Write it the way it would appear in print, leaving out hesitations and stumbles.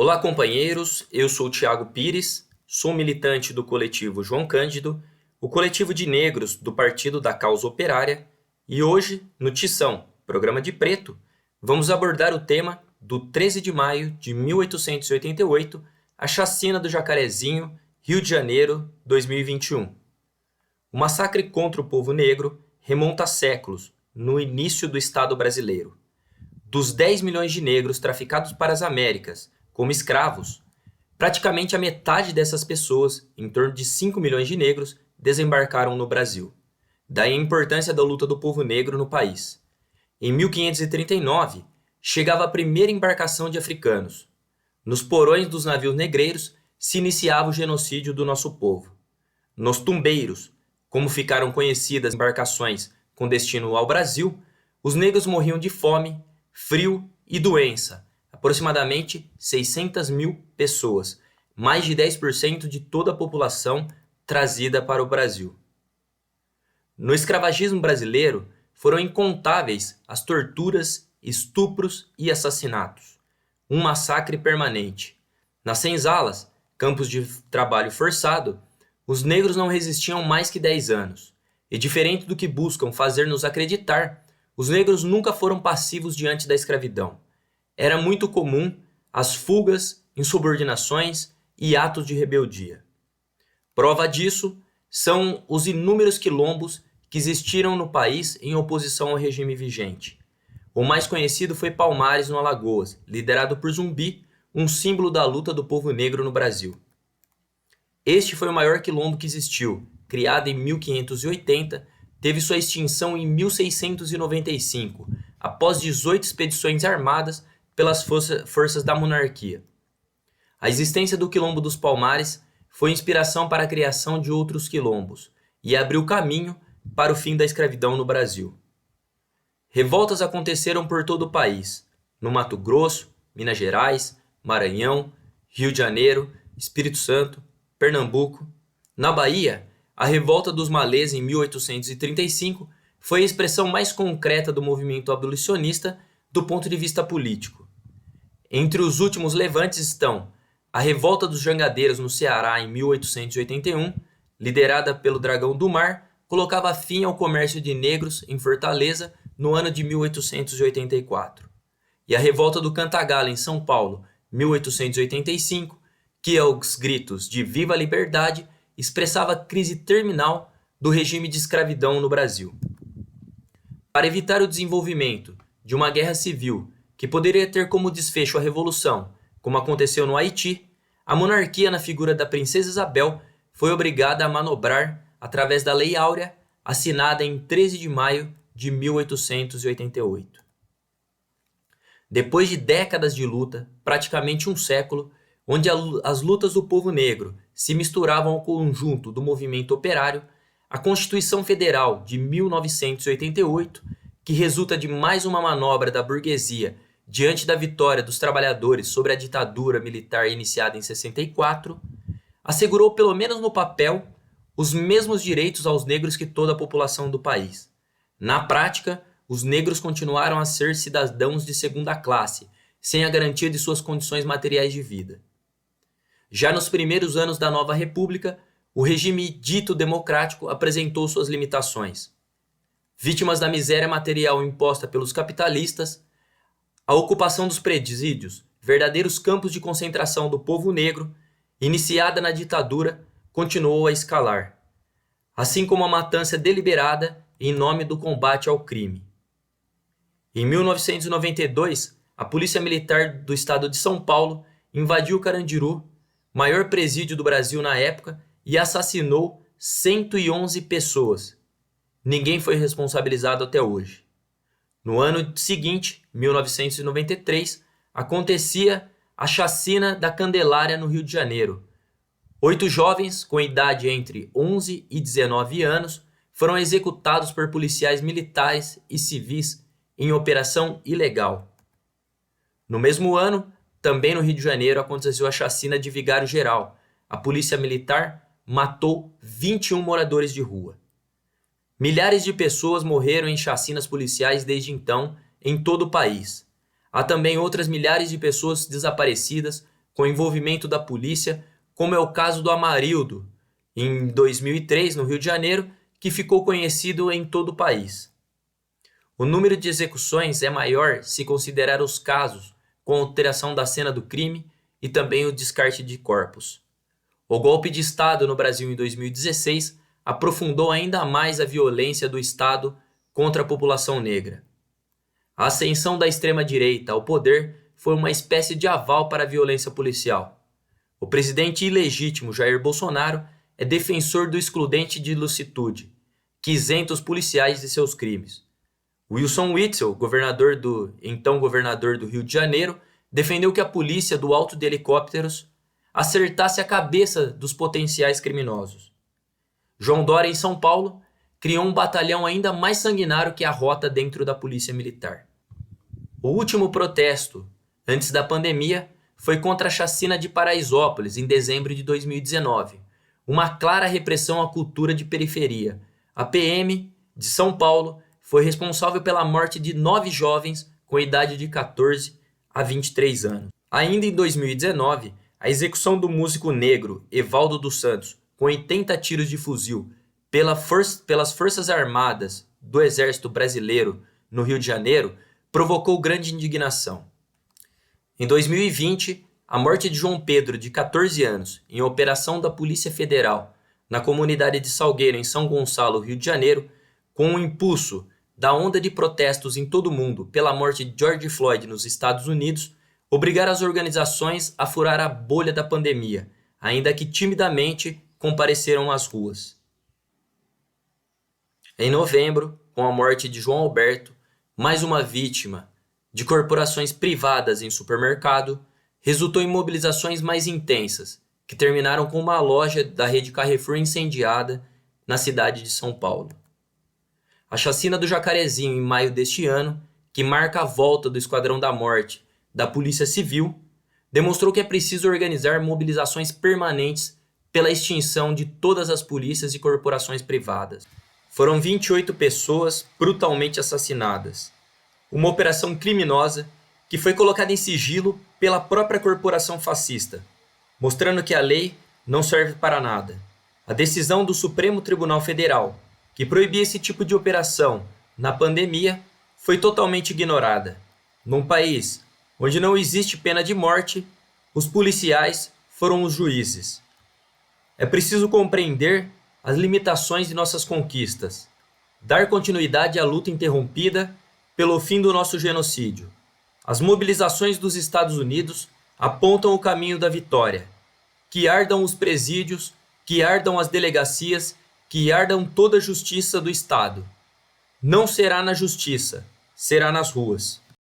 Olá, companheiros. Eu sou o Thiago Pires, sou militante do coletivo João Cândido, o coletivo de negros do Partido da Causa Operária, e hoje, no Tição, programa de preto, vamos abordar o tema do 13 de maio de 1888, a chacina do Jacarezinho, Rio de Janeiro, 2021. O massacre contra o povo negro remonta a séculos, no início do Estado brasileiro. Dos 10 milhões de negros traficados para as Américas como escravos, praticamente a metade dessas pessoas, em torno de 5 milhões de negros, desembarcaram no Brasil. Daí a importância da luta do povo negro no país. Em 1539, chegava a primeira embarcação de africanos. Nos porões dos navios negreiros se iniciava o genocídio do nosso povo. Nos tumbeiros, como ficaram conhecidas as embarcações com destino ao Brasil, os negros morriam de fome, frio e doença, aproximadamente 600 mil pessoas, mais de 10% de toda a população trazida para o Brasil. No escravagismo brasileiro, foram incontáveis as torturas, estupros e assassinatos. Um massacre permanente. Nas senzalas, campos de trabalho forçado, os negros não resistiam mais que 10 anos. E diferente do que buscam fazer-nos acreditar, os negros nunca foram passivos diante da escravidão. Era muito comum as fugas, insubordinações e atos de rebeldia. Prova disso são os inúmeros quilombos que existiram no país em oposição ao regime vigente. O mais conhecido foi Palmares, no Alagoas, liderado por Zumbi, um símbolo da luta do povo negro no Brasil. Este foi o maior quilombo que existiu, criado em 1580, teve sua extinção em 1695, após 18 expedições armadas pelas forças da monarquia. A existência do Quilombo dos Palmares foi inspiração para a criação de outros quilombos e abriu caminho para o fim da escravidão no Brasil. Revoltas aconteceram por todo o país, no Mato Grosso, Minas Gerais, Maranhão, Rio de Janeiro, Espírito Santo, Pernambuco. Na Bahia, a Revolta dos Malês em 1835 foi a expressão mais concreta do movimento abolicionista do ponto de vista político. Entre os últimos levantes estão a Revolta dos Jangadeiros no Ceará em 1881, liderada pelo Dragão do Mar, colocava fim ao comércio de negros em Fortaleza no ano de 1884. E a Revolta do Cantagalo em São Paulo, 1885, que aos gritos de Viva a Liberdade expressava a crise terminal do regime de escravidão no Brasil. Para evitar o desenvolvimento de uma guerra civil que poderia ter como desfecho a revolução, como aconteceu no Haiti, a monarquia na figura da princesa Isabel foi obrigada a manobrar através da Lei Áurea, assinada em 13 de maio de 1888. Depois de décadas de luta, praticamente um século, onde as lutas do povo negro se misturavam ao conjunto do movimento operário, a Constituição Federal de 1988, que resulta de mais uma manobra da burguesia diante da vitória dos trabalhadores sobre a ditadura militar iniciada em 64, assegurou, pelo menos no papel, os mesmos direitos aos negros que toda a população do país. Na prática, os negros continuaram a ser cidadãos de segunda classe, sem a garantia de suas condições materiais de vida. Já nos primeiros anos da nova república, o regime dito democrático apresentou suas limitações. Vítimas da miséria material imposta pelos capitalistas, a ocupação dos presídios, verdadeiros campos de concentração do povo negro, iniciada na ditadura, continuou a escalar, assim como a matança deliberada em nome do combate ao crime. Em 1992, a Polícia Militar do Estado de São Paulo invadiu Carandiru, maior presídio do Brasil na época, e assassinou 111 pessoas. Ninguém foi responsabilizado até hoje. No ano seguinte, 1993, acontecia a chacina da Candelária no Rio de Janeiro. 8 jovens, com idade entre 11 e 19 anos, foram executados por policiais militares e civis em operação ilegal. No mesmo ano, também no Rio de Janeiro, aconteceu a chacina de Vigário Geral. A polícia militar matou 21 moradores de rua. Milhares de pessoas morreram em chacinas policiais desde então em todo o país. Há também outras milhares de pessoas desaparecidas, com envolvimento da polícia, como é o caso do Amarildo, em 2003, no Rio de Janeiro, que ficou conhecido em todo o país. O número de execuções é maior se considerar os casos com alteração da cena do crime e também o descarte de corpos. O golpe de Estado no Brasil em 2016 aprofundou ainda mais a violência do Estado contra a população negra. A ascensão da extrema-direita ao poder foi uma espécie de aval para a violência policial. O presidente ilegítimo Jair Bolsonaro é defensor do excludente de licitude, que isenta os policiais de seus crimes. Wilson Witzel, então governador do Rio de Janeiro, defendeu que a polícia do alto de helicópteros acertasse a cabeça dos potenciais criminosos. João Dória, em São Paulo, criou um batalhão ainda mais sanguinário que a Rota dentro da Polícia Militar. O último protesto, antes da pandemia, foi contra a chacina de Paraisópolis, em dezembro de 2019, uma clara repressão à cultura de periferia. A PM de São Paulo foi responsável pela morte de 9 jovens com idade de 14 a 23 anos. Ainda em 2019, a execução do músico negro Evaldo dos Santos, com 80 tiros de fuzil, pelas Forças Armadas do Exército Brasileiro no Rio de Janeiro, provocou grande indignação. Em 2020, a morte de João Pedro, de 14 anos, em operação da Polícia Federal, na comunidade de Salgueiro, em São Gonçalo, Rio de Janeiro, com o impulso da onda de protestos em todo o mundo pela morte de George Floyd nos Estados Unidos, obrigaram as organizações a furar a bolha da pandemia, ainda que timidamente compareceram às ruas. Em novembro, com a morte de João Alberto, mais uma vítima de corporações privadas em supermercado, resultou em mobilizações mais intensas, que terminaram com uma loja da rede Carrefour incendiada na cidade de São Paulo. A chacina do Jacarezinho, em maio deste ano, que marca a volta do Esquadrão da Morte da Polícia Civil, demonstrou que é preciso organizar mobilizações permanentes pela extinção de todas as polícias e corporações privadas. Foram 28 pessoas brutalmente assassinadas. Uma operação criminosa que foi colocada em sigilo pela própria corporação fascista, mostrando que a lei não serve para nada. A decisão do Supremo Tribunal Federal, que proibia esse tipo de operação na pandemia, foi totalmente ignorada. Num país onde não existe pena de morte, os policiais foram os juízes. É preciso compreender as limitações de nossas conquistas, dar continuidade à luta interrompida pelo fim do nosso genocídio. As mobilizações dos Estados Unidos apontam o caminho da vitória. Que ardam os presídios, que ardam as delegacias, que ardam toda a justiça do Estado. Não será na justiça, será nas ruas.